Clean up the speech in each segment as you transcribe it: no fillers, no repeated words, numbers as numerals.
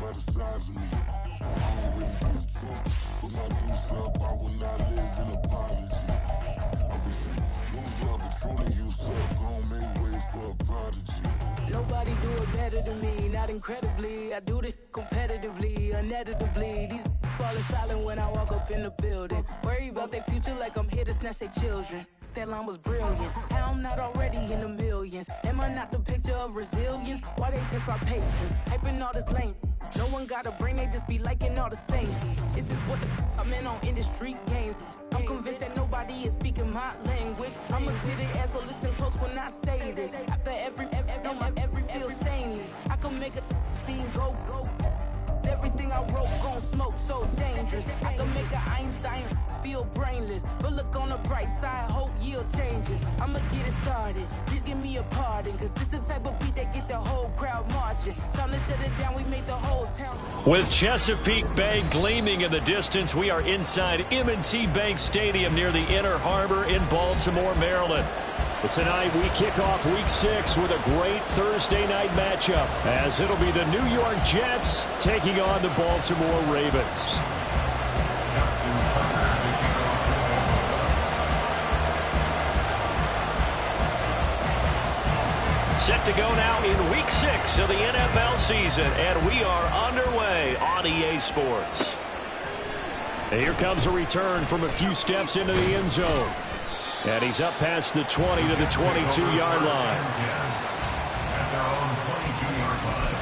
by the size of me. I don't really get drunk. Put my deuce up, I will not live in apology. I wish you lose love, but truly you suck. Gon' make way for a prodigy. Nobody do it better than me, not incredibly. I do this competitively, uneditably. These falling silent when I walk up in the building. Worry about their future like I'm here to snatch their children. That line was brilliant. How I'm not already in the millions? Am I not the picture of resilience? Why they test my patience? Hyping all this lame. No one got a brain, they just be liking all the same. This is what the I'm in on industry games. I'm convinced that nobody is speaking my language. I'm a good ass, so listen close when I say this. After every feel stainless. I can make a fiend go. Everything I wrote gon' smoke, so dangerous. I can make an Einstein feel brainless. But look on the bright side, hope yield changes. I'ma get it started, please give me a pardon. Cause this the type of beat that get the whole crowd marching. Time to shut it down, we made the whole town. With Chesapeake Bay gleaming in the distance, we are inside M&T Bank Stadium near the Inner Harbor in Baltimore, Maryland. But tonight we kick off Week 6 with a great Thursday night matchup, as it'll be the New York Jets taking on the Baltimore Ravens. Set to go now in Week 6 of the NFL season, and we are underway on EA Sports. And here comes a return from a few steps into the end zone. And he's up past the 20 to the 22-yard line. At their own 22-yard line.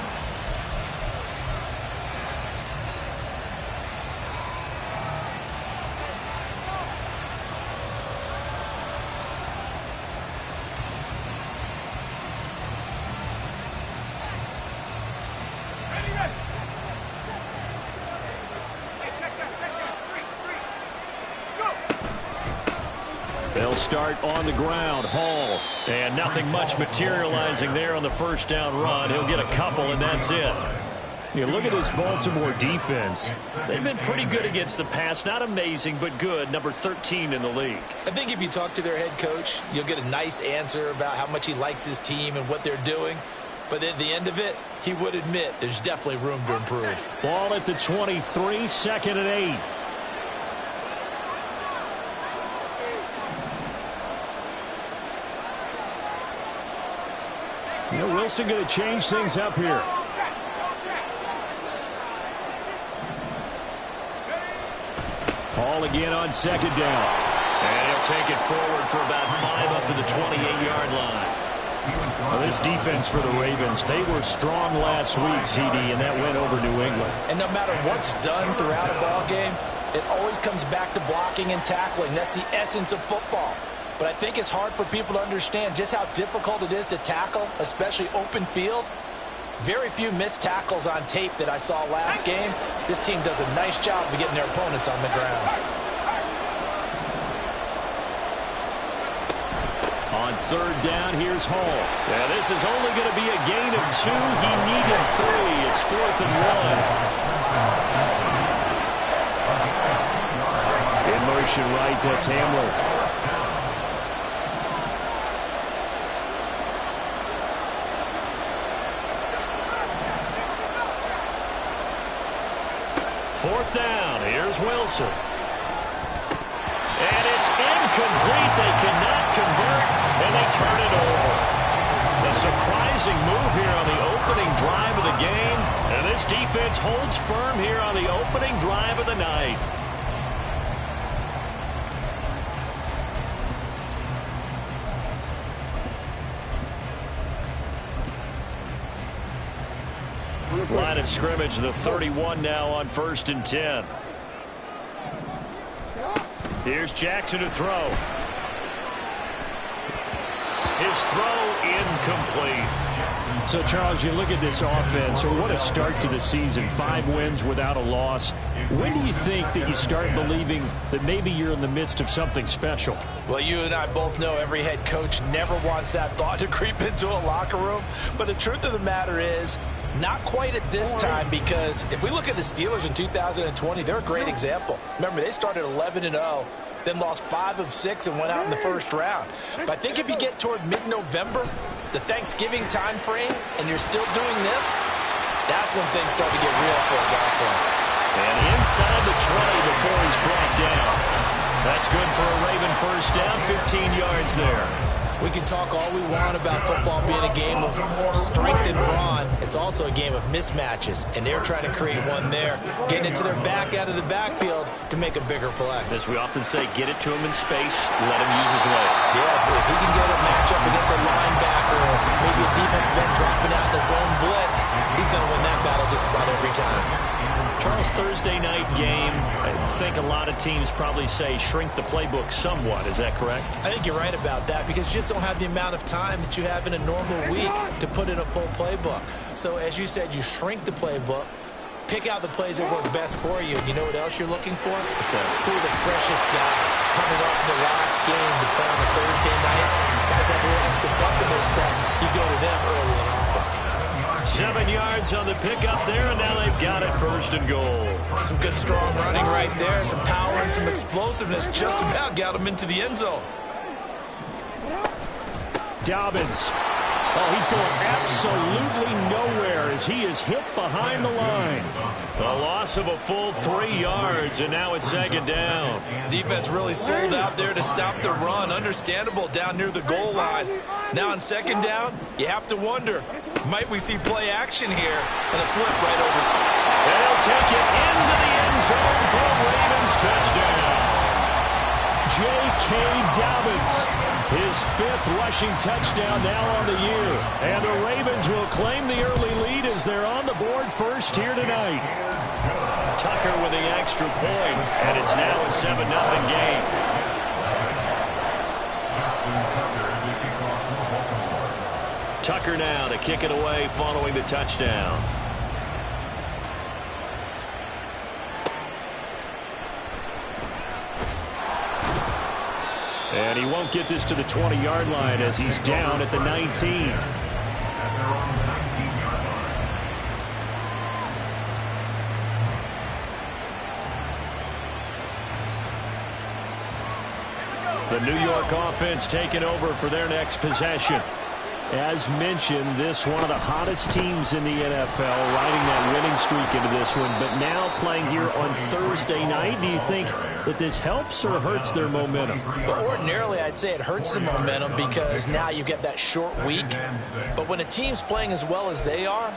They'll start on the ground. Hall. And nothing much materializing there on the first down run. He'll get a couple, and that's it. You look at this Baltimore defense. They've been pretty good against the pass. Not amazing, but good. Number 13 in the league. I think if you talk to their head coach, you'll get a nice answer about how much he likes his team and what they're doing. But at the end of it, he would admit there's definitely room to improve. Ball at the 23, second and 8. Wilson going to change things up here. Hall again on second down. And he'll take it forward for about 5 up to the 28-yard line. Well, this defense for the Ravens, they were strong last week, CD, and that went over New England. And no matter what's done throughout a ball game, it always comes back to blocking and tackling. That's the essence of football. But I think it's hard for people to understand just how difficult it is to tackle, especially open field. Very few missed tackles on tape that I saw last game. This team does a nice job of getting their opponents on the ground. On third down, here's Hall. Yeah, this is only going to be a gain of 2. He needed 3. It's 4th and 1. In motion right, that's Hamler. Fourth down, here's Wilson. And it's incomplete. They cannot convert, and they turn it over. A surprising move here on the opening drive of the game, and this defense holds firm here on the opening drive of the night. Line of scrimmage, the 31 now on 1st and 10. Here's Jackson to throw. His throw incomplete. So, Charles, you look at this offense, and what a start to the season. 5 wins without a loss. When do you think that you start believing that maybe you're in the midst of something special? Well, you and I both know every head coach never wants that thought to creep into a locker room. But the truth of the matter is, not quite at this time, because if we look at the Steelers in 2020, they're a great example. Remember, they started 11-0, then lost 5 of 6 and went out in the first round. But I think if you get toward mid-November, the Thanksgiving time frame, and you're still doing this, That's when things start to get real for a ball club. And inside the 20 before he's brought down. That's good for a Raven first down, 15 yards there. We can talk all we want about football being a game of strength and brawn. It's also a game of mismatches, and they're trying to create one there, getting it to their back out of the backfield to make a bigger play. As we often say, get it to him in space, let him use his leg. Yeah, if he can get a matchup against a linebacker or maybe a defensive end dropping out in a zone blitz, he's going to win that battle just about every time. Charles, Thursday night game, I think a lot of teams probably say shrink the playbook somewhat. Is that correct? I think you're right about that because you just don't have the amount of time that you have in a normal week to put in a full playbook. So as you said, you shrink the playbook, pick out the plays that work best for you. You know what else you're looking for? Who are the freshest guys coming off the last game to play on a Thursday night? Guys have a little extra pump in their step. You go to them early and often. 7 yards on the pickup there, and now they've got it first and goal. Some good strong running right there, some power and some explosiveness just about got them into the end zone. Dobbins. Oh, he's going absolutely nowhere as he is hit behind the line. A loss of a full 3 yards, and now it's second down. Defense really sold out there to stop the run. Understandable down near the goal line. Now on second down, you have to wonder, might we see play action here? And a flip right over. And he'll take it into the end zone for a Ravens touchdown. J.K. Dobbins. His 5th rushing touchdown now on the year. And the Ravens will claim the early lead as they're on the board first here tonight. Tucker with the extra point, and it's now a 7-0 game. Tucker now to kick it away following the touchdown. And he won't get this to the 20-yard line as he's down at the 19. The New York offense taking over for their next possession. As mentioned, this one of the hottest teams in the NFL, riding that winning streak into this one, but now playing here on Thursday night. Do you think that this helps or hurts their momentum? But ordinarily, I'd say it hurts the momentum because now you get that short week. But when a team's playing as well as they are,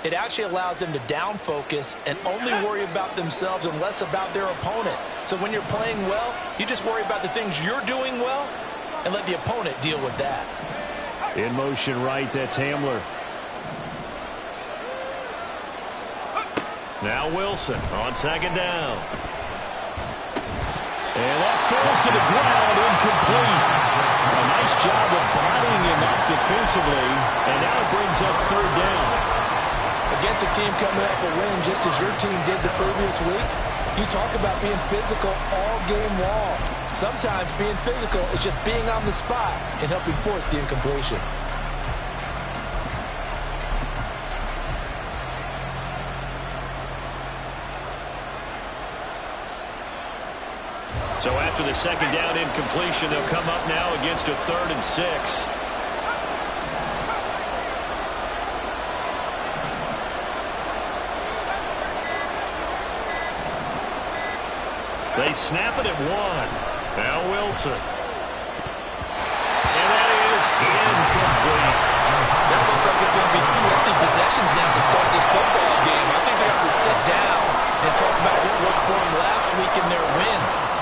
it actually allows them to down focus and only worry about themselves and less about their opponent. So when you're playing well, you just worry about the things you're doing well and let the opponent deal with that. In motion right, that's Hamler. Now Wilson on second down. And that falls to the ground, incomplete. A nice job of bodying him up defensively, and now it brings up third down. Against a team coming off a win just as your team did the previous week, you talk about being physical all game long. Sometimes being physical is just being on the spot and helping force the incompletion. So after the second down incompletion, they'll come up now against a 3rd and 6. They snap it at 1. Now Wilson. And that is incomplete. That looks like it's going to be 2 empty possessions now to start this football game. I think they have to sit down and talk about what worked for them last week in their win.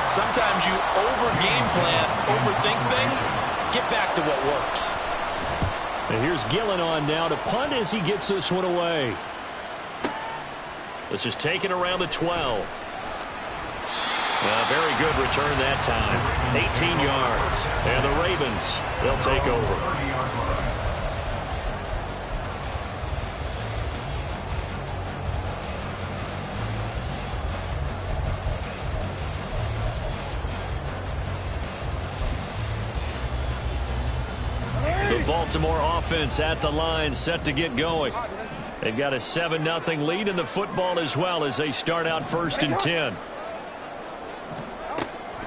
Sometimes you over-game plan, overthink things. Get back to what works. And here's Gillen on now to punt as he gets this one away. This is taken around the 12. Very good return that time. 18 yards. And the Ravens, they'll take over. The Baltimore offense at the line, set to get going. They've got a 7-0 lead in the football as well as they start out 1st and 10.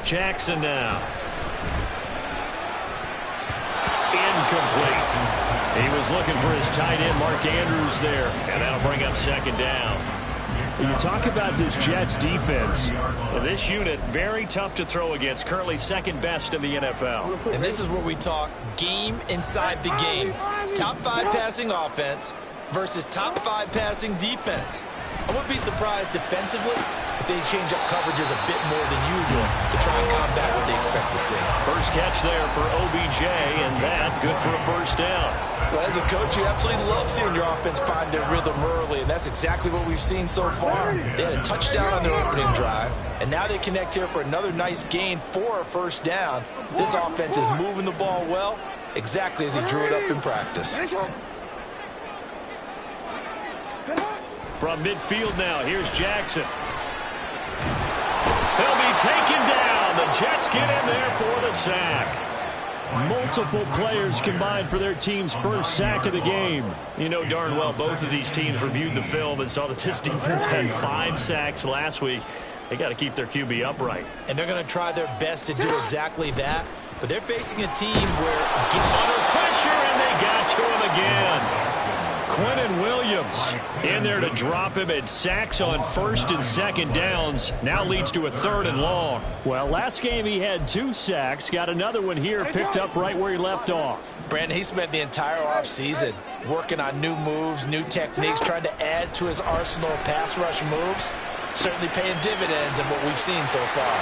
Jackson now. Incomplete. He was He's looking for his tight end, Mark Andrews, there. And that'll bring up second down. When you talk about this Jets defense, well, this unit, very tough to throw against. Currently second best in the NFL. And this is where we talk game inside the game. Top 5 passing offense versus top 5 passing defense. I wouldn't be surprised defensively if they change up coverages a bit more than usual to try and combat what they expect to see. First catch there for OBJ, and that good for a first down. Well, as a coach, you absolutely love seeing your offense find their rhythm early, and that's exactly what we've seen so far. They had a touchdown on their opening drive, and now they connect here for another nice gain for a first down. This offense is moving the ball well, exactly as he drew it up in practice. From midfield now, here's Jackson. He'll be taken down. The Jets get in there for the sack. multiple players combined for their team's first sack of the game. You know darn well both of these teams reviewed the film and saw that this defense had 5 sacks last week. They got to keep their QB upright. And they're going to try their best to do exactly that. But they're facing a team where under pressure, and they got to him again. Quinnen Williams in there to drop him, and sacks on first and second downs. Now leads to a 3rd and long. Well, last game he had 2 sacks. Got another one here, picked up right where he left off. Brandon, he spent the entire offseason working on new moves, new techniques, trying to add to his arsenal of pass rush moves. Certainly paying dividends in what we've seen so far.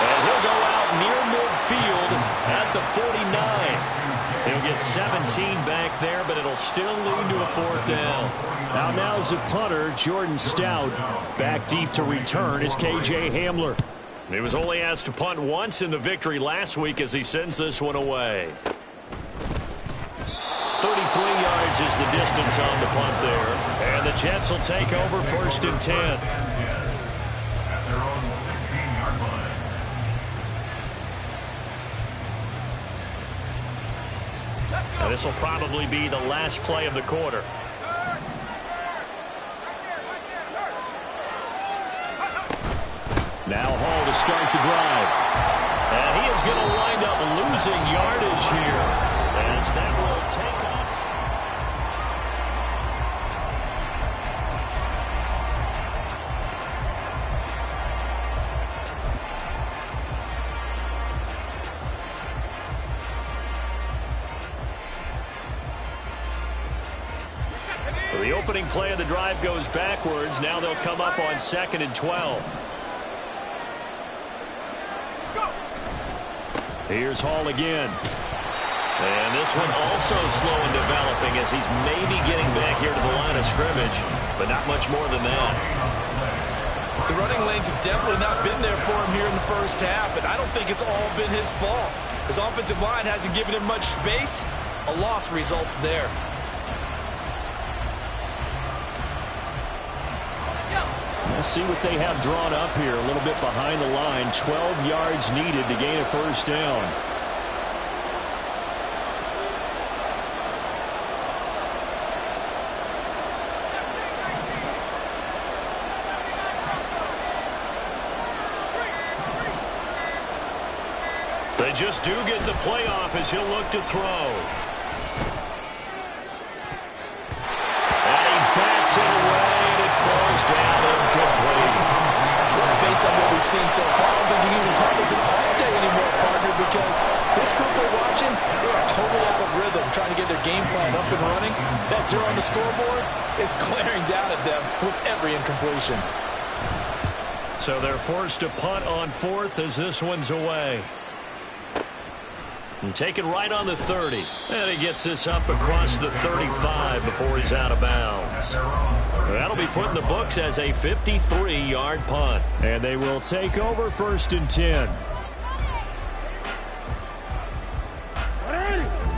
And he'll go out near midfield at the 49. He'll get 17 back there, but it'll still lead to a 4th down. Now's the punter, Jordan Stout. Back deep to return is K.J. Hamler. He was only asked to punt once in the victory last week as he sends this one away. 33 yards is the distance on the punt there. And the Jets will take over 1st and 10. At their own 16-yard line. Now this will probably be the last play of the quarter. Now Hall to start the drive. And he is going to wind up losing yardage here, as that will take us. So the opening play of the drive goes backwards. Now they'll come up on 2nd and 12. Here's Hall again. And this one also slow in developing as he's maybe getting back here to the line of scrimmage, but not much more than that. The running lanes have definitely not been there for him here in the first half, and I don't think it's all been his fault. His offensive line hasn't given him much space. A loss results there. We'll see what they have drawn up here. A little bit behind the line. 12 yards needed to gain a first down. They just do get the playoff as he'll look to throw. And he bats it away, and it falls down incomplete. Well, based on what we've seen so far, I don't think you can even call this an all day anymore, partner, because this group we're watching, they are totally out of rhythm, trying to get their game plan up and running. That 0 on the scoreboard is glaring down at them with every incompletion. So they're forced to punt on 4th as this one's away. And taken right on the 30. And he gets this up across the 35 before he's out of bounds. That'll be put in the books as a 53-yard punt. And they will take over 1st and 10.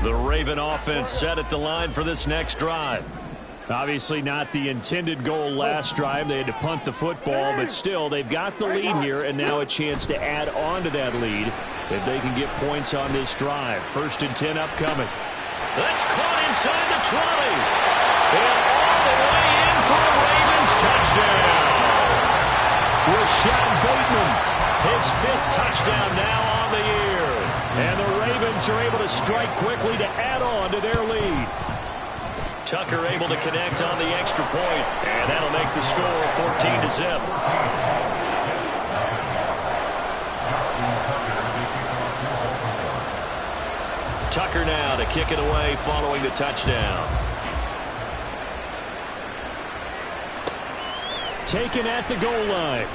The Raven offense set at the line for this next drive. Obviously not the intended goal last drive. They had to punt the football, but still they've got the lead here, and now a chance to add on to that lead if they can get points on this drive. 1st and 10 upcoming. That's caught inside the 20. And all the way in for the Ravens touchdown. Rashad Bateman. His 5th touchdown now on the year. And the Ravens Ravens are able to strike quickly to add on to their lead. Tucker able to connect on the extra point, and that'll make the score 14-0. Tucker now to kick it away following the touchdown. Taken at the goal line.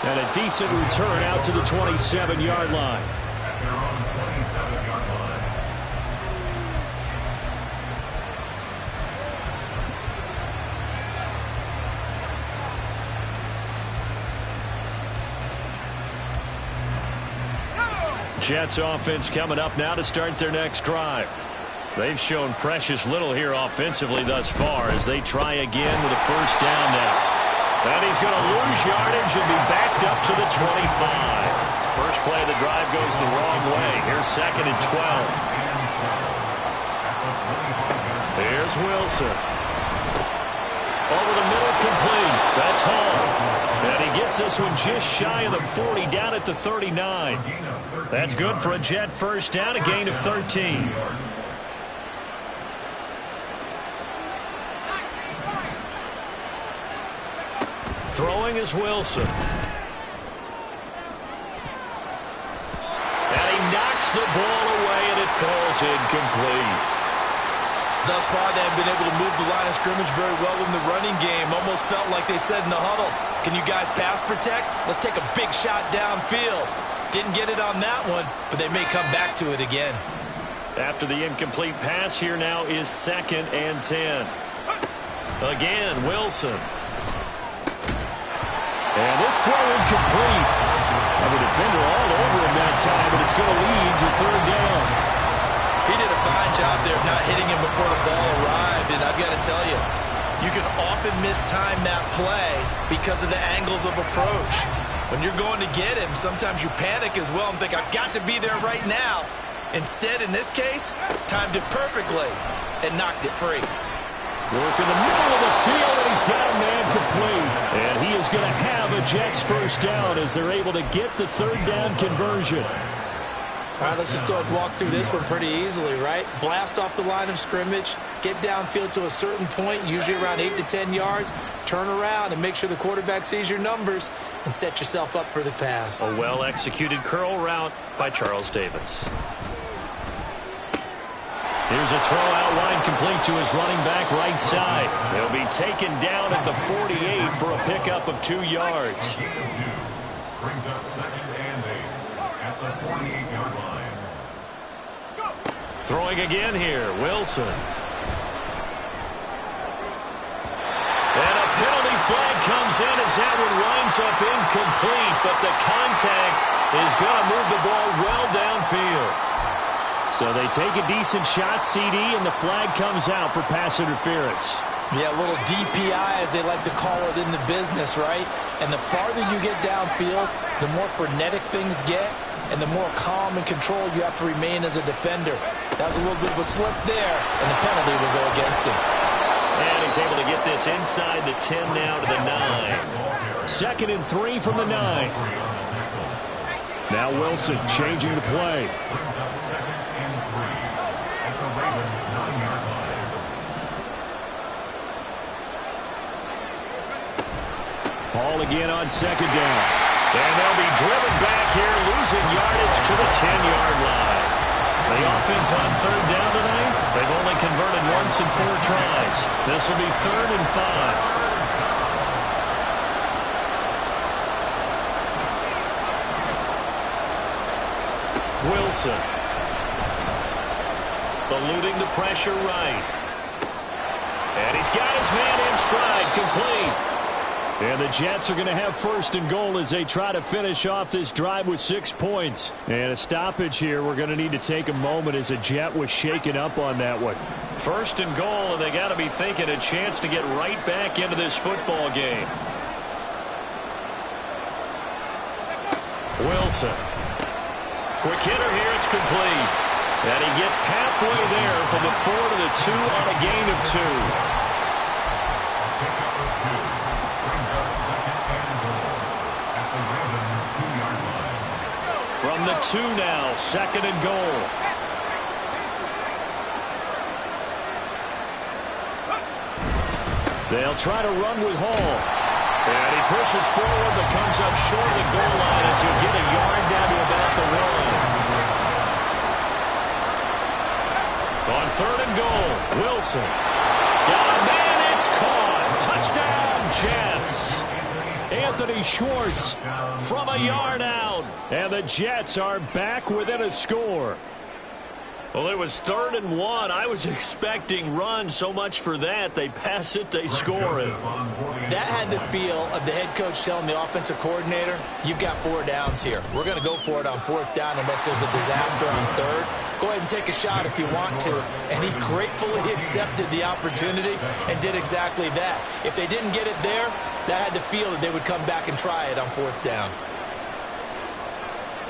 And a decent return out to the 27-yard line. At their own 27-yard line. Jets offense coming up now to start their next drive. They've shown precious little here offensively thus far as they try again with a first down now. And he's going to lose yardage and be backed up to the 25. First play of the drive goes the wrong way. Here's 2nd and 12. Here's Wilson. Over the middle, complete. That's Hall. And he gets this one just shy of the 40, down at the 39. That's good for a Jet first down, a gain of 13. Throwing is Wilson. And he knocks the ball away, and it falls incomplete. Thus far, they have been able to move the line of scrimmage very well in the running game. Almost felt like they said in the huddle, can you guys pass protect? Let's take a big shot downfield. Didn't get it on that one, but they may come back to it again. After the incomplete pass, here now is 2nd and 10. Again, Wilson. And this throw incomplete. And the defender all over him that time, but it's going to lead to 3rd down. He did a fine job there of not hitting him before the ball arrived, and I've got to tell you, you can often mistime that play because of the angles of approach. When you're going to get him, sometimes you panic as well and think, I've got to be there right now. Instead, in this case, timed it perfectly and knocked it free. Work in the middle of the field, and he's got a man complete. And he is going to have a Jets first down as they're able to get the 3rd down conversion. All right, let's just go ahead and walk through this one pretty easily, right? Blast off the line of scrimmage, get downfield to a certain point, usually around 8 to 10 yards, turn around and make sure the quarterback sees your numbers and set yourself up for the pass. A well-executed curl route by Charles Davis. Here's a throw out line complete to his running back right side. He'll be taken down at the 48 for a pickup of 2 yards. Brings up 2nd and 8 at the 48-yard line. Throwing again here, Wilson. And a penalty flag comes in as that one winds up incomplete, but the contact is going to move the ball well downfield. So they take a decent shot, CD, and the flag comes out for pass interference. Yeah, a little DPI, as they like to call it in the business, right? And the farther you get downfield, the more frenetic things get, and the more calm and control you have to remain as a defender. That was a little bit of a slip there, and the penalty will go against him. And he's able to get this inside the 10 now to the 9. 2nd and 3 from the 9. Now Wilson changing the play. Brings up 2nd and 3 at the Ravens' 9-yard line. Ball again on 2nd down. And they'll be driven back here, losing yardage to the 10-yard line. The offense on 3rd down tonight, they've only converted once in 4 tries. This will be 3rd and 5. Wilson. Eluding the pressure right. And he's got his man in stride, complete. And the Jets are going to have 1st and goal as they try to finish off this drive with 6 points. And a stoppage here. We're going to need to take a moment as a Jet was shaken up on that one. 1st and goal, and they got to be thinking a chance to get right back into this football game. Wilson. Quick hitter here, it's complete. And he gets halfway there from the 4 to the 2 on a gain of 2. From the 2 now, 2nd and goal. They'll try to run with Hall. And he pushes forward but comes up short of the goal line as he'll get a yard down to about the 1. On 3rd and goal, Wilson. Got a man, it's caught. Touchdown, Jets. Anthony Schwartz from a yard out. And the Jets are back within a score. Well, it was 3rd and 1. I was expecting run. So much for that. They pass it, they score it. That had the feel of the head coach telling the offensive coordinator, you've got 4 downs here. We're going to go for it on 4th down unless there's a disaster on 3rd. Go ahead and take a shot if you want to. And he gratefully accepted the opportunity and did exactly that. If they didn't get it there, that had the feel that they would come back and try it on 4th down.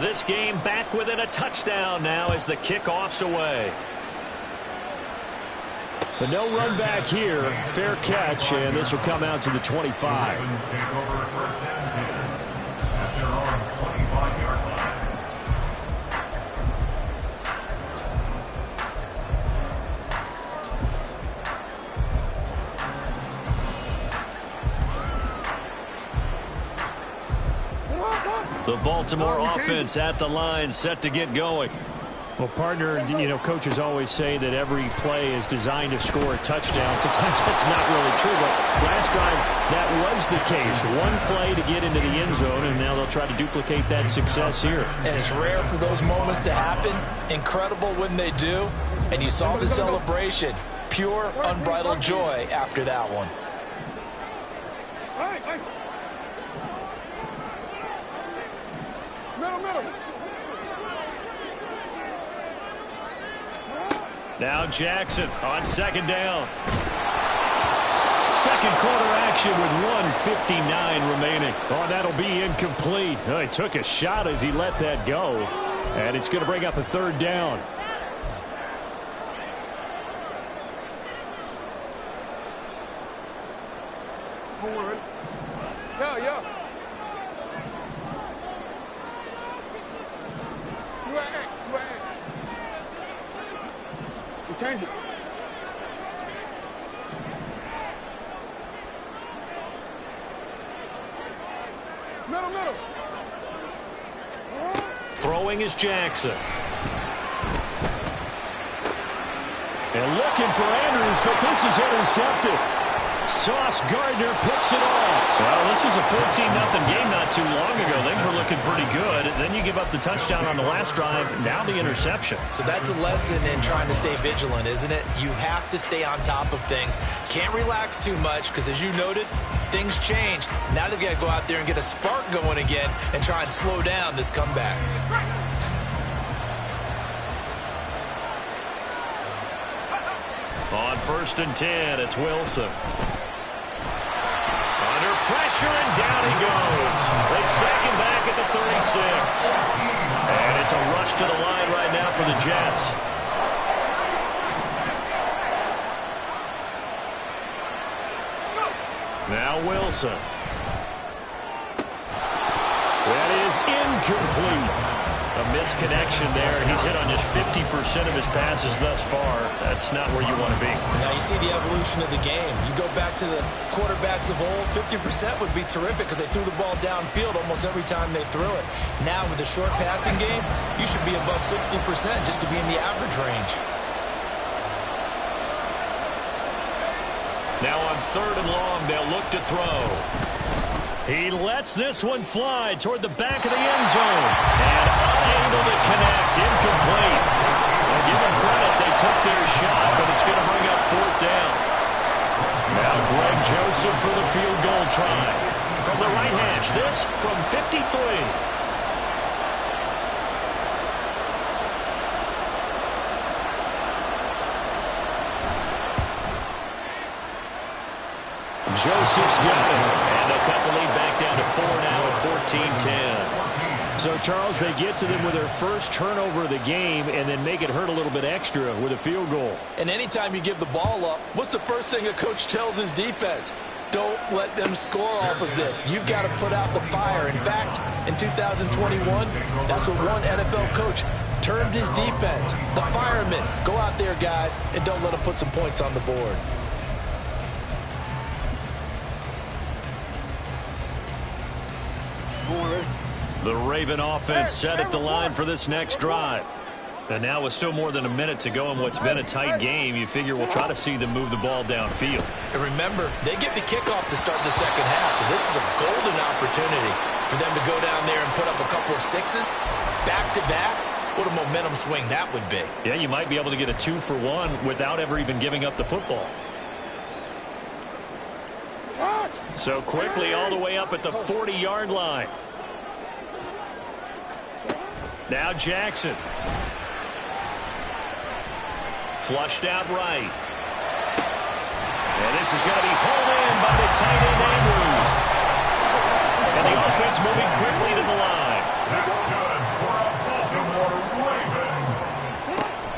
This game back within a touchdown now as the kickoff's away. But no run back here. Fair catch, and this will come out to the 25. The Baltimore offense at the line, set to get going. Well, partner, coaches always say that every play is designed to score a touchdown. Sometimes that's not really true, but last drive, that was the case. One play to get into the end zone, and now they'll try to duplicate that success here. And it's rare for those moments to happen. Incredible when they do. And you saw the celebration. Pure, unbridled joy after that one. Now Jackson on 2nd down. 2nd quarter action with 1:59 remaining. Oh, that'll be incomplete. Oh, he took a shot as he let that go. And it's going to bring up a 3rd down. Yeah. Change it. Middle. Throwing is Jackson. And looking for Andrews, but this is intercepted. Sauce Gardner picks it off. Well, this was a 14-0 game not too long ago. Things were looking pretty good. Then you give up the touchdown on the last drive. Now the interception. So that's a lesson in trying to stay vigilant, isn't it? You have to stay on top of things. Can't relax too much because, as you noted, things change. Now they've got to go out there and get a spark going again and try and slow down this comeback. On 1st and 10, it's Wilson. Under pressure, and down he goes. They sack him back at the 36. And it's a rush to the line right now for the Jets. Now Wilson. That is incomplete. A misconnection there. He's hit on just 50% of his passes thus far. That's not where you want to be. Now you see the evolution of the game. You go back to the quarterbacks of old, 50% would be terrific because they threw the ball downfield almost every time they threw it. Now with the short passing game, you should be above 60% just to be in the average range. Now on 3rd and long, they'll look to throw. He lets this one fly toward the back of the end zone. And unable to connect. Incomplete. Well, give them credit. They took their shot, but it's going to bring up 4th down. Now Greg Joseph for the field goal try. From the right hash, this from 53. Joseph's got it. And they'll cut the lead back down to 4 now at 14-10. So, Charles, they get to them with their first turnover of the game and then make it hurt a little bit extra with a field goal. And anytime you give the ball up, what's the first thing a coach tells his defense? Don't let them score off of this. You've got to put out the fire. In fact, in 2021, that's what one NFL coach termed his defense. The firemen. Go out there, guys, and don't let them put some points on the board. The Raven offense set at the line for this next drive. And now with still more than a minute to go in what's been a tight game, you figure we'll try to see them move the ball downfield. And remember, they get the kickoff to start the second half, so this is a golden opportunity for them to go down there and put up a couple of sixes back-to-back. What a momentum swing that would be. Yeah, you might be able to get a 2-for-1 without ever even giving up the football. So quickly all the way up at the 40-yard line. Now Jackson. Flushed out right. And this is going to be pulled in by the tight end Andrews. And the offense moving quickly to the line. That's good for a Baltimore Raven.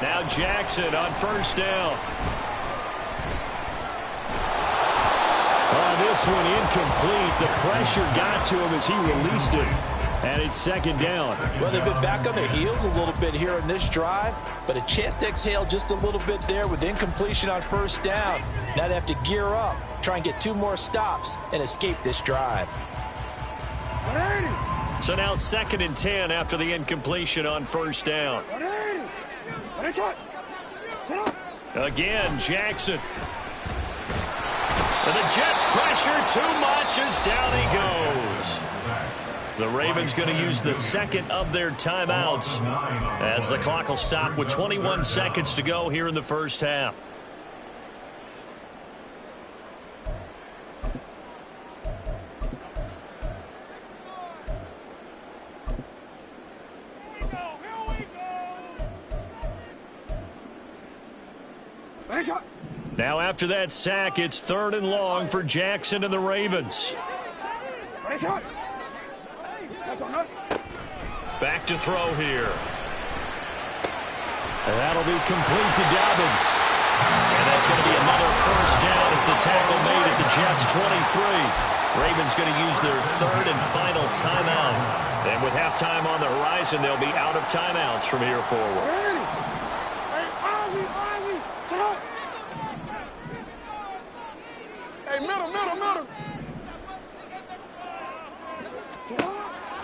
Now Jackson on first down. This one incomplete. The pressure got to him as he released it. And it's second down. Well, they've been back on their heels a little bit here in this drive, but a chance to exhale just a little bit there with incompletion on first down. Now they have to gear up, try and get 2 more stops, and escape this drive. So now 2nd and 10 after the incompletion on first down. Again, Jackson. And the Jets pressure too much as down he goes. The Ravens going to use the second of their timeouts as the clock will stop with 21 seconds to go here in the first half. Now after that sack, it's 3rd and long for Jackson and the Ravens. Back to throw here. And that'll be complete to Dobbins. And that's going to be another first down as the tackle made at the Jets' 23. Ravens going to use their 3rd and final timeout. And with halftime on the horizon, they'll be out of timeouts from here forward. Hey, middle.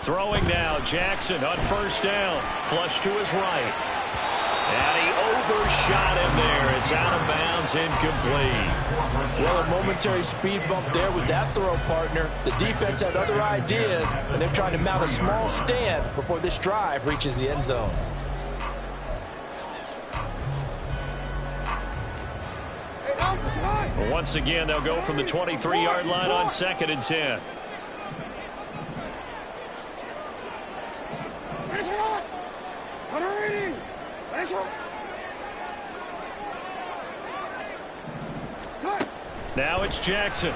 Throwing now, Jackson on first down. Flush to his right. And he overshot him there. It's out of bounds, incomplete. Well, a momentary speed bump there with that throw, partner. The defense had other ideas, and they're trying to mount a small stand before this drive reaches the end zone. Once again, they'll go from the 23-yard line on 2nd and 10. Now it's Jackson.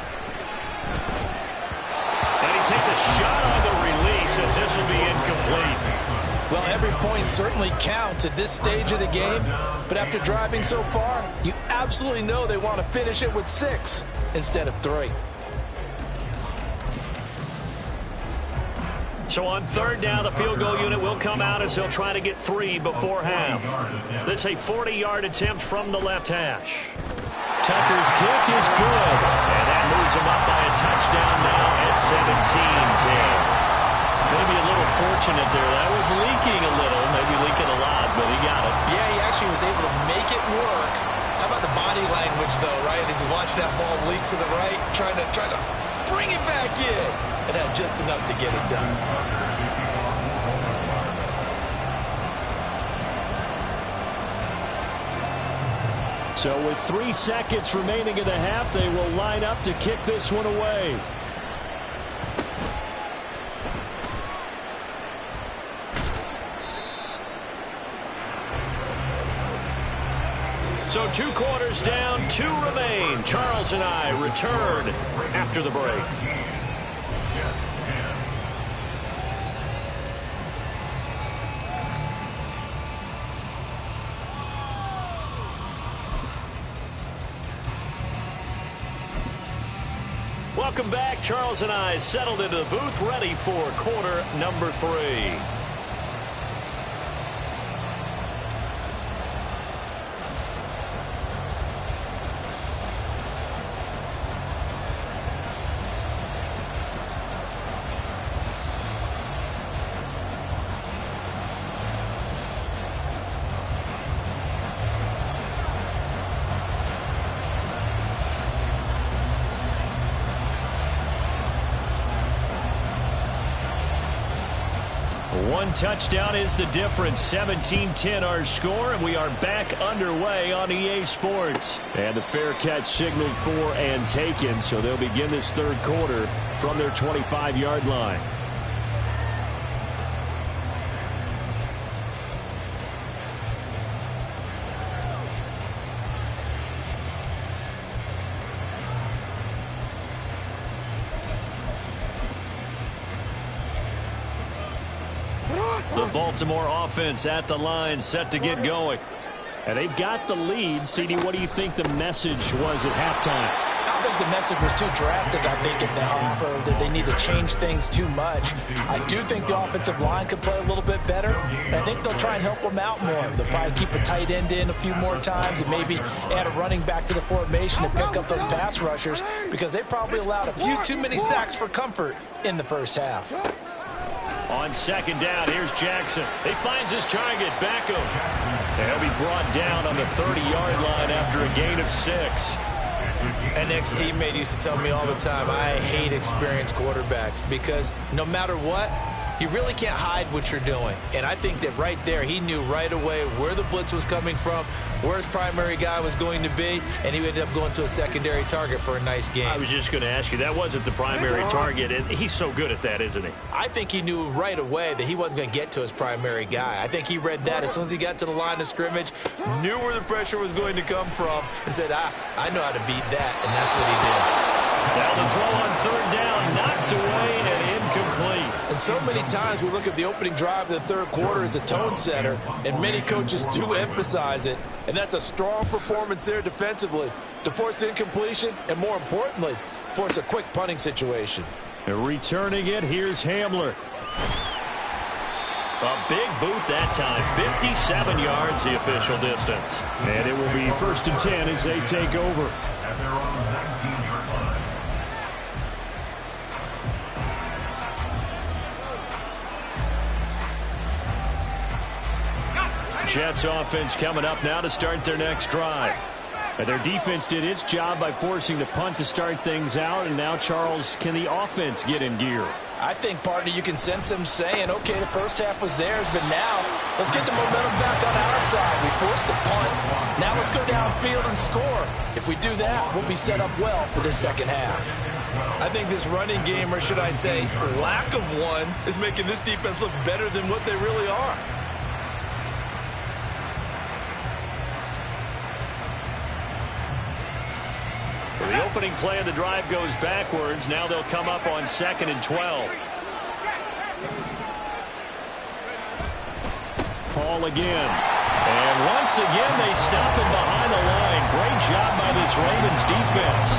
And he takes a shot on the release as this will be incomplete. Well, every point certainly counts at this stage of the game, but after driving so far, you absolutely know they want to finish it with 6 instead of 3. So on 3rd down, the field goal unit will come out as they'll try to get 3 before half. This is a 40-yard attempt from the left hash. Tucker's kick is good, and that moves him up by a touchdown now at 17-10. Maybe a little fortunate there. That was leaking a little, maybe leaking a lot, but he got it. Yeah, he actually was able to make it work. How about the body language, though, right? As he watched that ball leak to the right, trying to bring it back in, and had just enough to get it done. So with 3 seconds remaining in the half, they will line up to kick this one away. So 2 quarters down, 2 remain. Charles and I return after the break. Welcome back. Charles and I settled into the booth, ready for quarter number 3. One touchdown is the difference. 17-10 our score, and we are back underway on EA Sports. And the fair catch signaled for and taken, so they'll begin this third quarter from their 25-yard line. The Baltimore offense at the line, set to get going. And they've got the lead. CD, what do you think the message was at halftime? I don't think the message was too drastic, I think, at the half, or that they need to change things too much. I do think the offensive line could play a little bit better, and I think they'll try and help them out more. They'll probably keep a tight end in a few more times and maybe add a running back to the formation to pick up those pass rushers, because they probably allowed a few too many sacks for comfort in the first half. On second down, here's Jackson. He finds his target, Beckham. He'll be brought down on the 30-yard line after a gain of 6. An ex-teammate used to tell me all the time, I hate experienced quarterbacks because no matter what, you really can't hide what you're doing. And I think that right there, he knew right away where the blitz was coming from, where his primary guy was going to be, and he ended up going to a secondary target for a nice game. I was just going to ask you, that wasn't the primary target, and he's so good at that, isn't he? I think he knew right away that he wasn't going to get to his primary guy. I think he read that as soon as he got to the line of scrimmage, knew where the pressure was going to come from, and said, I know how to beat that, and that's what he did. Now the throw on third down, knocked away and incomplete. And so many times we look at the opening drive of the third quarter as a tone setter, and many coaches do emphasize it, and that's a strong performance there defensively to force incompletion and, more importantly, force a quick punting situation. And returning it, here's Hamler. A big boot that time, 57 yards the official distance. And it will be 1st and 10 as they take over. At their own 19-yard line. Jets offense coming up now to start their next drive. And their defense did its job by forcing the punt to start things out. And now, Charles, can the offense get in gear? I think, partner, you can sense them saying, okay, the first half was theirs, but now let's get the momentum back on our side. We forced a punt. Now let's go downfield and score. If we do that, we'll be set up well for the second half. I think this running game, or should I say lack of one, is making this defense look better than what they really are. So the opening play of the drive goes backwards. Now they'll come up on 2nd and 12. Paul again. And once again, they stop him behind the line. Great job by this Ravens defense.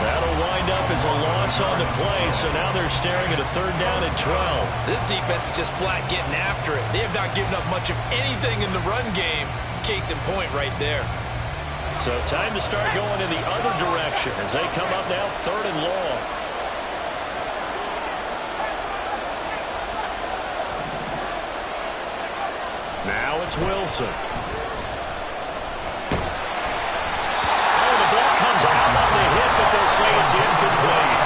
That'll wind up as a loss on the play, so now they're staring at a 3rd down and 12. This defense is just flat getting after it. They have not given up much of anything in the run game. Case in point right there. So time to start going in the other direction as they come up now 3rd and long. Now it's Wilson. Oh, the ball comes out on the hit, but they'll say it's incomplete.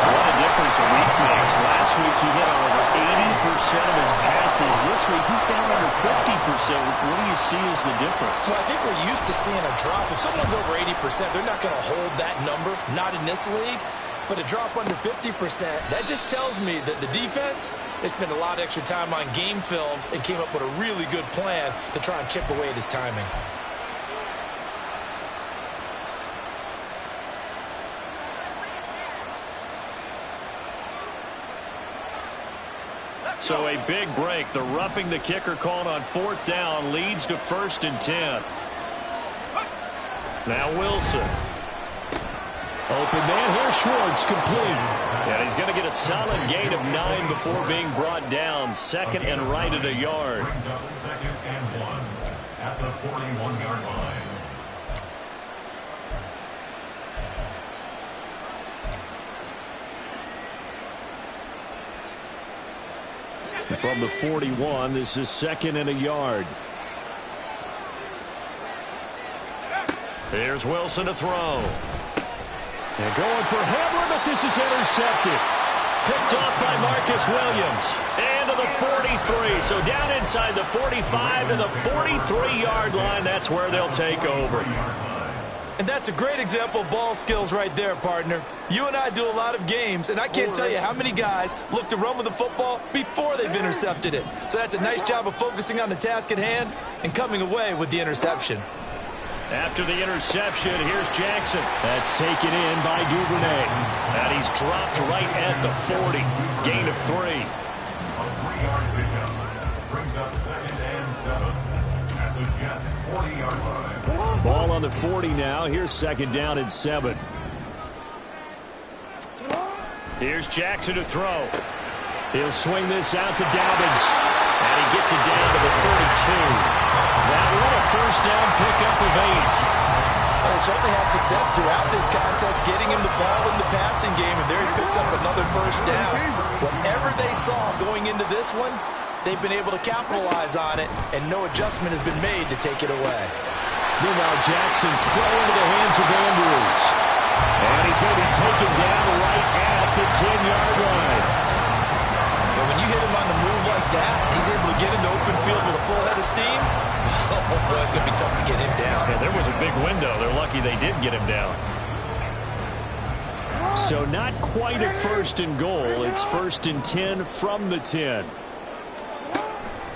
What a difference a week makes. Last week he hit on over 80% of his passes. This week he's down under 50%. What do you see as the difference? Well, I think we're used to seeing a drop. If someone's over 80%, they're not going to hold that number, not in this league. But a drop under 50%, that just tells me that the defense has spent a lot of extra time on game films and came up with a really good plan to try and chip away at his timing. So a big break. The roughing the kicker called on 4th down leads to 1st and 10. Now Wilson. Open man here, Schwartz, complete. And he's going to get a solid gain of 9 before being brought down. Second and right at a yard. Brings up 2nd and 1 at the 41-yard line. From the 41, this is 2nd and a yard. Here's Wilson to throw. And going for Hamlin, but this is intercepted. Picked off by Marcus Williams. And to the 43. So down inside the 45 to the 43-yard line. That's where they'll take over. And that's a great example of ball skills right there, partner. You and I do a lot of games, and I can't tell you how many guys look to run with the football before they've intercepted it. So that's a nice job of focusing on the task at hand and coming away with the interception. After the interception, here's Jackson. That's taken in by Duvernay. And he's dropped right at the 40. Gain of 3. A 3-yard pickup. Brings up 2nd and 7 at the Jets' 40-yard line. Ball on the 40 now. Here's 2nd down and 7. Here's Jackson to throw. He'll swing this out to Dobbins. And he gets it down to the 32. That one a first down pickup of 8. Well, they certainly had success throughout this contest, getting him the ball in the passing game, and there he picks up another first down. Whatever they saw going into this one, they've been able to capitalize on it, and no adjustment has been made to take it away. Meanwhile, Jackson's throw into the hands of Andrews. And he's going to be taken down right at the 10-yard line. But when you hit him on the move like that, he's able to get into open field with a full head of steam. Oh, boy, it's going to be tough to get him down. Yeah, there was a big window. They're lucky they did get him down. So not quite a 1st and goal. It's 1st and 10 from the 10.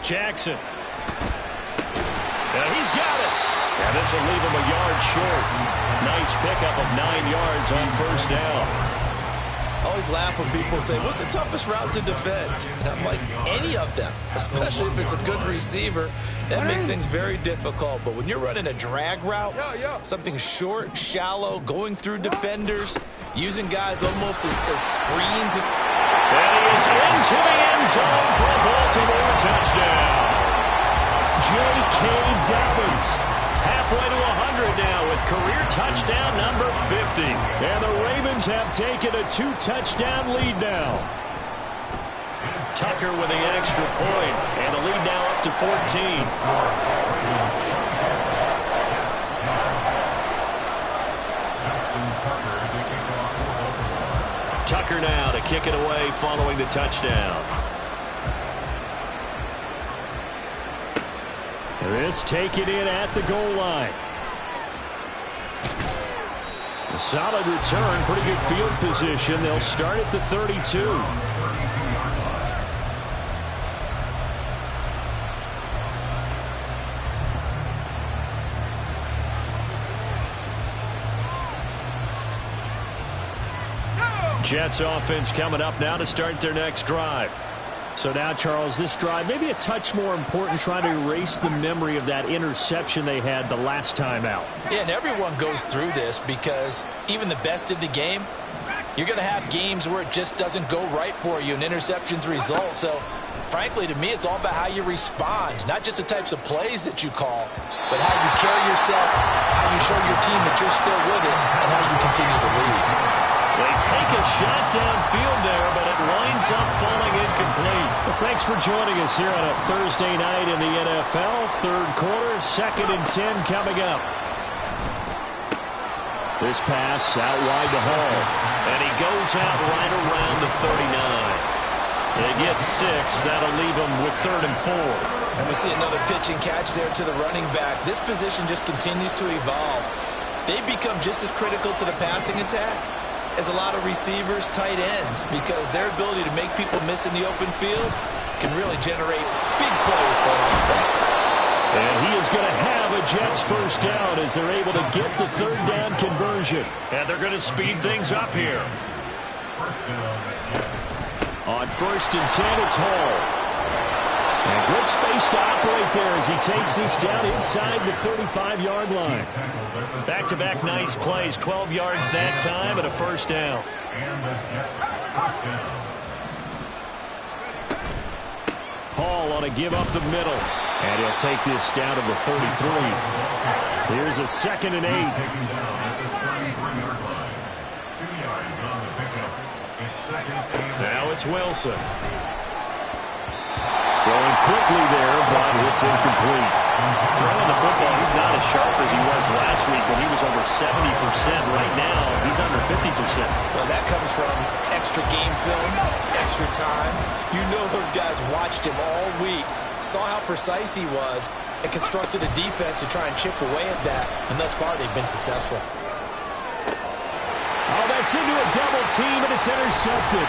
Jackson. And he's got it. And this will leave him a yard short. Nice pickup of 9 yards on 1st down. I always laugh when people say, what's the toughest route to defend? And I'm like, any of them, especially if it's a good receiver. That makes things very difficult. But when you're running a drag route, something short, shallow, going through defenders, using guys almost as screens. And he is into the end zone for a Baltimore touchdown. J.K. Dobbins. Halfway to 100 now with career touchdown number 50. And the Ravens have taken a 2-touchdown lead now. Tucker with the extra point, and the lead now up to 14. Tucker now to kick it away following the touchdown. This taken in at the goal line. A solid return, pretty good field position. They'll start at the 32. Jets offense coming up now to start their next drive. So now, Charles, this drive maybe a touch more important, trying to erase the memory of that interception they had the last time out. Yeah, and everyone goes through this because even the best in the game, you're going to have games where it just doesn't go right for you and interceptions result. So, frankly, to me, it's all about how you respond, not just the types of plays that you call, but how you carry yourself, how you show your team that you're still with it, and how you continue to lead. They take a shot downfield there, but it winds up falling incomplete. Well, thanks for joining us here on a Thursday night in the NFL. Third quarter, 2nd and 10 coming up. This pass out wide to Hall, and he goes out right around the 39. They get 6. That'll leave him with 3rd and 4. And we see another pitch and catch there to the running back. This position just continues to evolve. They become just as critical to the passing attack as a lot of receivers, tight ends, because their ability to make people miss in the open field can really generate big plays for an offense. And he is going to have a Jets first down as they're able to get the 3rd down conversion. And they're going to speed things up here. On 1st and 10, it's Hall. And good space to operate there as he takes this down inside the 35-yard line. Back-to-back nice plays, 12 yards that time and a first down. And the Jets first down. Hall on a give up the middle. And he'll take this down to the 33. Here's a 2nd and 8. Taken down at the 33-yard line. 2 yards on the pickup. It's 2nd and 8. Now it's Wilson. Throwing quickly there, but it's incomplete. Throwing the football, he's not as sharp as he was last week when he was over 70%. Right now, he's under 50%. Well, that comes from extra game film, extra time. You know those guys watched him all week, saw how precise he was, and constructed a defense to try and chip away at that, and thus far they've been successful. Oh, that's into a double team, and it's intercepted.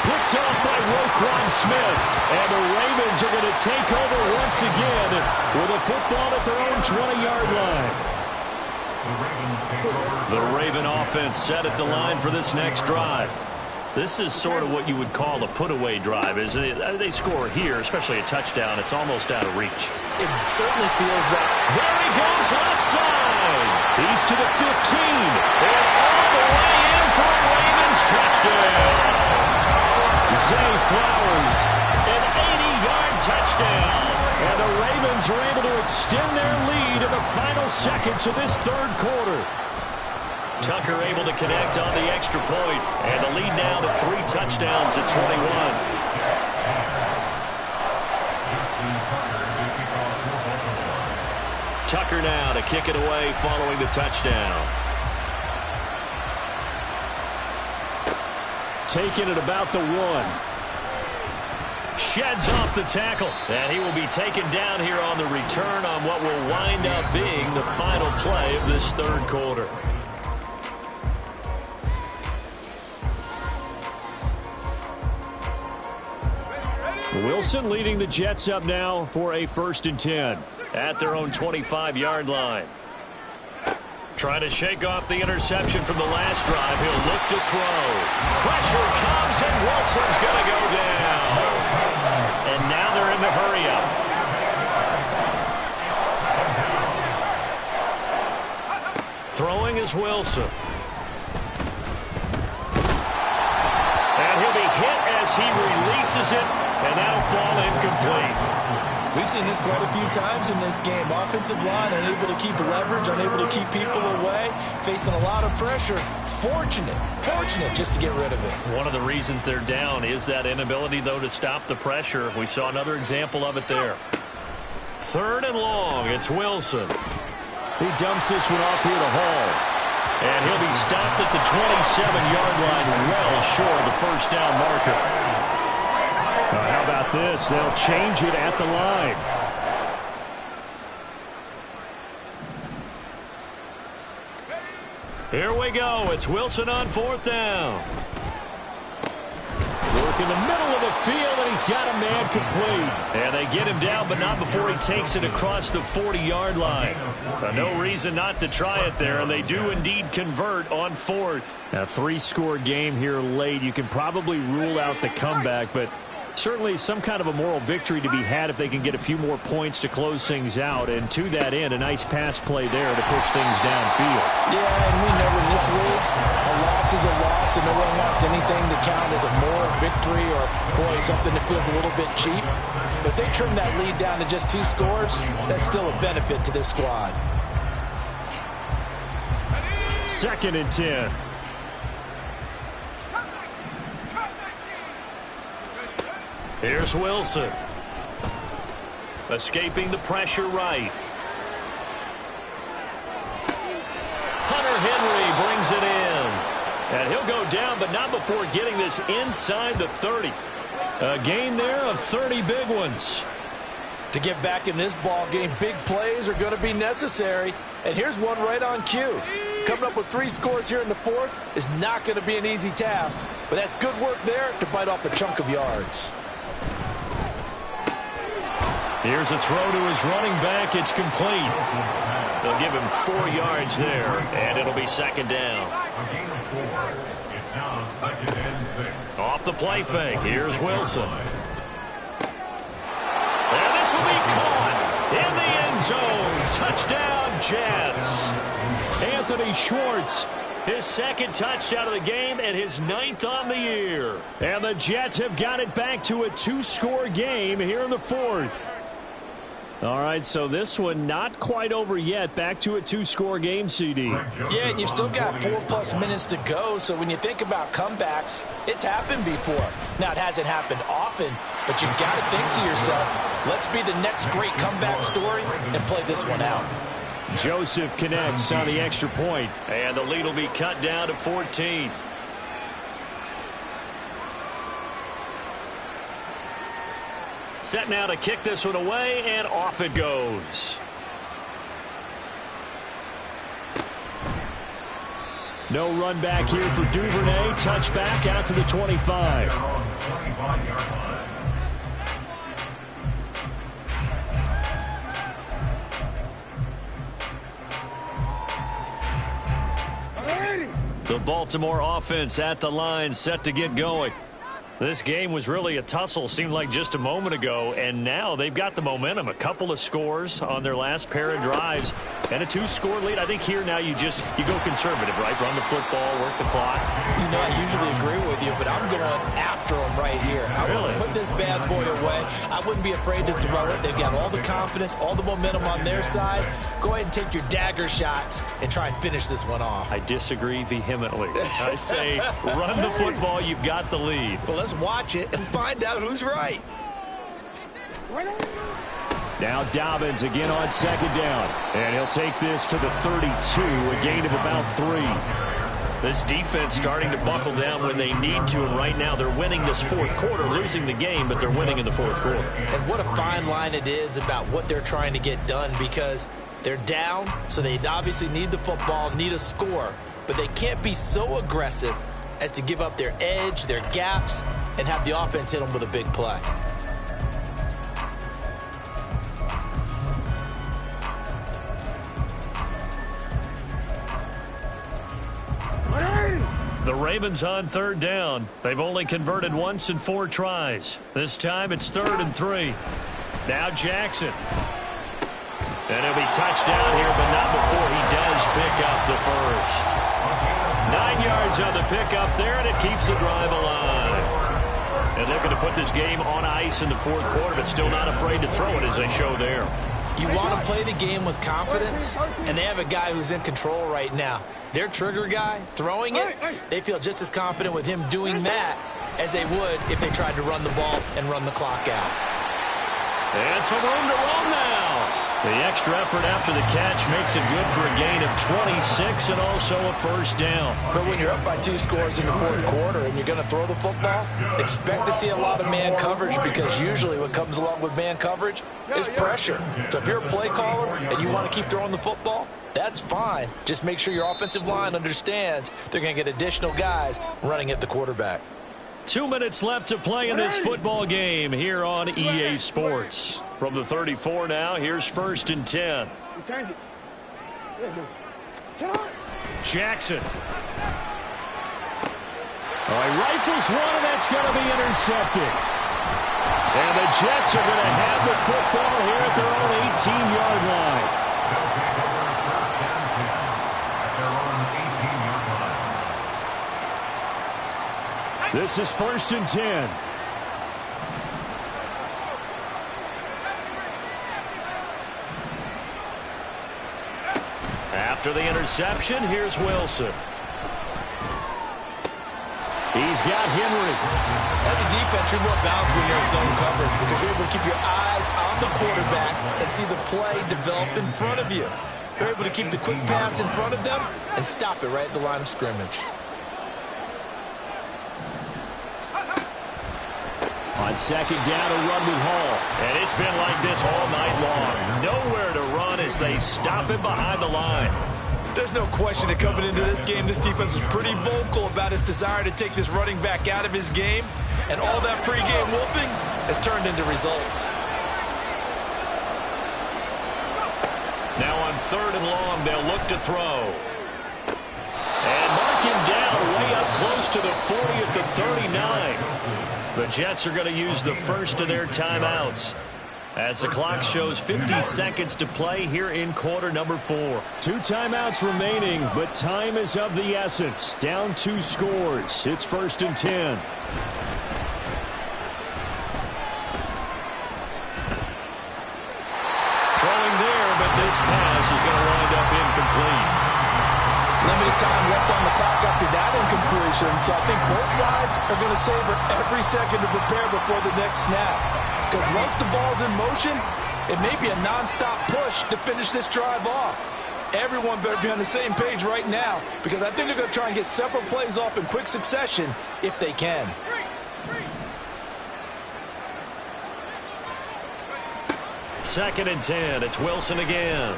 Picked off by Roquan Smith. And the Ravens are going to take over once again with a football at their own 20-yard line. The Raven offense set at the line for this next drive. This is sort of what you would call a put-away drive, isn't it? They score here, especially a touchdown. It's almost out of reach. It certainly feels that. There he goes left side. He's to the 15. And all the way in for a Ravens touchdown. Zay Flowers, an 80-yard touchdown. And the Ravens are able to extend their lead in the final seconds of this third quarter. Tucker able to connect on the extra point, and the lead now to 3 touchdowns at 21. Tucker now to kick it away following the touchdown. Taking it about the 1. Sheds off the tackle, and he will be taken down here on the return on what will wind up being the final play of this third quarter. Wilson leading the Jets up now for a 1st and 10. At their own 25-yard line. Trying to shake off the interception from the last drive. He'll look to throw. Pressure comes, and Wilson's going to go down. And now they're in the hurry-up. Throwing is Wilson. And he'll be hit as he releases it, and that'll fall incomplete. We've seen this quite a few times in this game. Offensive line unable to keep leverage, unable to keep people away, facing a lot of pressure. Fortunate just to get rid of it. One of the reasons they're down is that inability, though, to stop the pressure. We saw another example of it there. 3rd and long. It's Wilson. He dumps this one off here to Hall. And he'll be stopped at the 27-yard line, well short of the first down marker. How about this? They'll change it at the line. Here we go. It's Wilson on 4th down. Work in the middle of the field, and he's got a man complete. And they get him down, but not before he takes it across the 40-yard line. No reason not to try it there, and they do indeed convert on 4th. A 3-score game here late. You can probably rule out the comeback, but certainly some kind of a moral victory to be had if they can get a few more points to close things out. And to that end, a nice pass play there to push things downfield. Yeah, and we know in this league, a loss is a loss, and no one wants anything to count as a moral victory or, boy, something that feels a little bit cheap. But they trim that lead down to just 2 scores. That's still a benefit to this squad. 2nd and 10. Here's Wilson. Escaping the pressure right. Hunter Henry brings it in. And he'll go down, but not before getting this inside the 30. A gain there of 30 big ones. To get back in this ball game, big plays are going to be necessary. And here's one right on cue. Coming up with 3 scores here in the 4th is not going to be an easy task. But that's good work there to bite off a chunk of yards. Here's a throw to his running back. It's complete. They'll give him 4 yards there, and it'll be 2nd down. A gain of 4. It's now 2nd and 6. Off the play fake. Here's Wilson. And this will be caught. In the end zone. Touchdown, Jets. Anthony Schwartz, his second touchdown of the game and his 9th on the year. And the Jets have got it back to a 2-score game here in the 4th. All right, so this one not quite over yet. Back to a 2-score game, CD. Yeah, and you've still got 4+ minutes to go. So when you think about comebacks, it's happened before. Now, it hasn't happened often, but you've got to think to yourself, let's be the next great comeback story and play this one out. Joseph connects on the extra point, and the lead will be cut down to 14. Set now to kick this one away, and off it goes. No run back here for Duvernay. Touchback out to the 25. The Baltimore offense at the line, set to get going. This game was really a tussle, seemed like just a moment ago, and now they've got the momentum. A couple of scores on their last pair of drives and a 2-score lead. I think here now you go conservative, right? Run the football, work the clock. You know, I usually agree with you, but I'm going after them right here. I want to put this bad boy away. I wouldn't be afraid to throw it. They've got all the confidence, all the momentum on their side. Go ahead and take your dagger shots and try and finish this one off. I disagree vehemently. I say run the football. You've got the lead. Well, let's watch it and find out who's right. Now Dobbins again on second down. And he'll take this to the 32, a gain of about 3. This defense starting to buckle down when they need to, and right now they're winning this 4th quarter, losing the game, but they're winning in the 4th quarter. And what a fine line it is about what they're trying to get done, because they're down, so they obviously need the football, need a score, but they can't be so aggressive as to give up their edge, their gaps, and have the offense hit them with a big play. The Ravens on 3rd down. They've only converted once in 4 tries. This time it's 3rd and 3. Now Jackson. And he'll be touchdown here, but not before he does pick up the first. 9 yards on the pickup there, and it keeps the drive alive. And looking to put this game on ice in the 4th quarter, but still not afraid to throw it as they show there. You want to play the game with confidence, and they have a guy who's in control right now. Their trigger guy, throwing it, they feel just as confident with him doing that as they would if they tried to run the ball and run the clock out. And some room to run now. The extra effort after the catch makes it good for a gain of 26 and also a first down. But when you're up by 2 scores in the 4th quarter and you're going to throw the football, expect to see a lot of man coverage, because usually what comes along with man coverage is pressure. So if you're a play caller and you want to keep throwing the football, that's fine. Just make sure your offensive line understands they're going to get additional guys running at the quarterback. 2 minutes left to play in this football game here on EA Sports. From the 34 now, here's 1st and 10. Jackson. All right, rifles one, and that's going to be intercepted. And the Jets are going to have the football here at their own 18-yard line. This is 1st and 10. After the interception, here's Wilson. He's got Henry. As a defense, you're more balanced when you're in zone coverage, because you're able to keep your eyes on the quarterback and see the play develop in front of you. You're able to keep the quick pass in front of them and stop it right at the line of scrimmage. On second down, a run with Hall. And it's been like this all night long. Nowhere to run as they stop him behind the line. There's no question that coming into this game, this defense was pretty vocal about its desire to take this running back out of his game. And all that pregame wolfing has turned into results. Now on 3rd and long, they'll look to throw. And mark him down way up close to the 40 at the 39. The Jets are going to use the first of their timeouts. As the clock shows 50 seconds to play here in quarter number 4. 2 timeouts remaining, but time is of the essence. Down 2 scores. It's 1st and 10. Throwing there, but this pass is going to wind up incomplete. Limited time left on the clock after that incompletion, so I think both sides are going to savor every second to prepare before the next snap. Because once the ball's in motion, it may be a nonstop push to finish this drive off. Everyone better be on the same page right now, because I think they're going to try and get several plays off in quick succession if they can. Second and 10. It's Wilson again.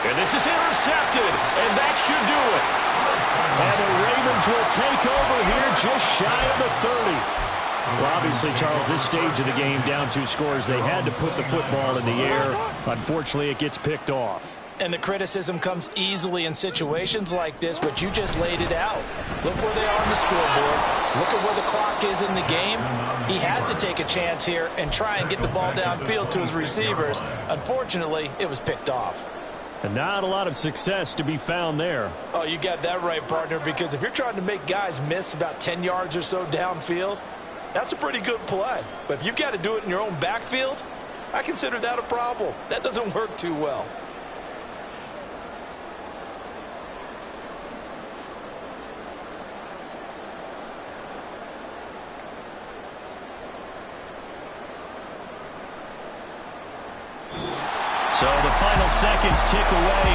And this is intercepted, and that should do it. And the Ravens will take over here just shy of the 30. Well, obviously, Charles, this stage of the game, down 2 scores, they had to put the football in the air. Unfortunately, it gets picked off. And the criticism comes easily in situations like this, but you just laid it out. Look where they are on the scoreboard. Look at where the clock is in the game. He has to take a chance here and try and get the ball downfield to his receivers. Unfortunately, it was picked off. And not a lot of success to be found there. Oh, you got that right, partner, because if you're trying to make guys miss about 10 yards or so downfield, that's a pretty good play. But if you've got to do it in your own backfield, I consider that a problem. That doesn't work too well. So the final seconds tick away.